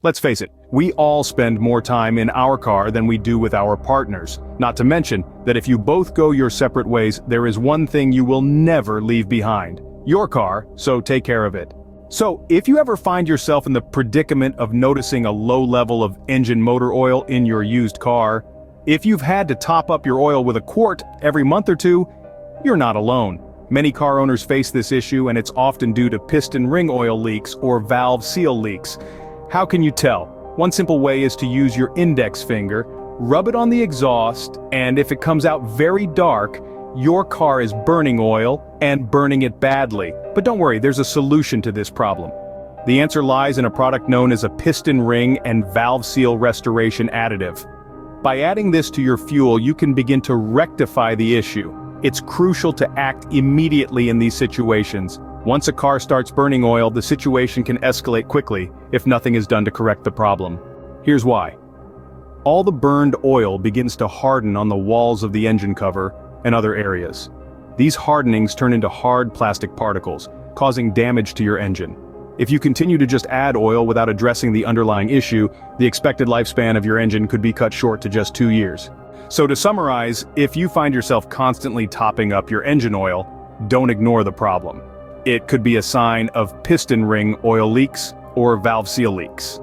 Let's face it, we all spend more time in our car than we do with our partners. Not to mention that if you both go your separate ways, there is one thing you will never leave behind: your car, so take care of it. So, if you ever find yourself in the predicament of noticing a low level of engine motor oil in your used car, if you've had to top up your oil with a quart every month or two, you're not alone. Many car owners face this issue, and it's often due to piston ring oil leaks or valve seal leaks. How can you tell? One simple way is to use your index finger, rub it on the exhaust, and if it comes out very dark, your car is burning oil and burning it badly. But don't worry, there's a solution to this problem. The answer lies in a product known as a piston ring and valve seal restoration additive. By adding this to your fuel, you can begin to rectify the issue. It's crucial to act immediately in these situations. Once a car starts burning oil, the situation can escalate quickly if nothing is done to correct the problem. Here's why. All the burned oil begins to harden on the walls of the engine cover and other areas. These hardenings turn into hard plastic particles, causing damage to your engine. If you continue to just add oil without addressing the underlying issue, the expected lifespan of your engine could be cut short to just 2 years. So to summarize, if you find yourself constantly topping up your engine oil, don't ignore the problem. It could be a sign of piston ring oil leaks or valve seal leaks.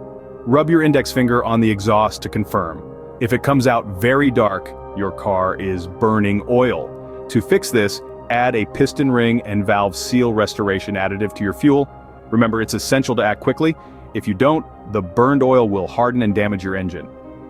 Rub your index finger on the exhaust to confirm. If it comes out very dark, your car is burning oil. To fix this, add a piston ring and valve seal restoration additive to your fuel. Remember, it's essential to act quickly. If you don't, the burned oil will harden and damage your engine.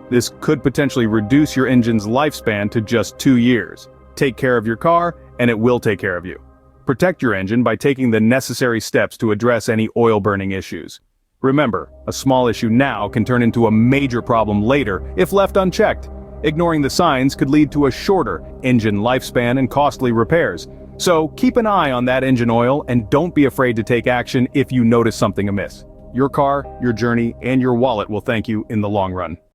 This could potentially reduce your engine's lifespan to just 2 years. Take care of your car, and it will take care of you. Protect your engine by taking the necessary steps to address any oil burning issues. Remember, a small issue now can turn into a major problem later if left unchecked. Ignoring the signs could lead to a shorter engine lifespan and costly repairs. So keep an eye on that engine oil and don't be afraid to take action if you notice something amiss. Your car, your journey, and your wallet will thank you in the long run.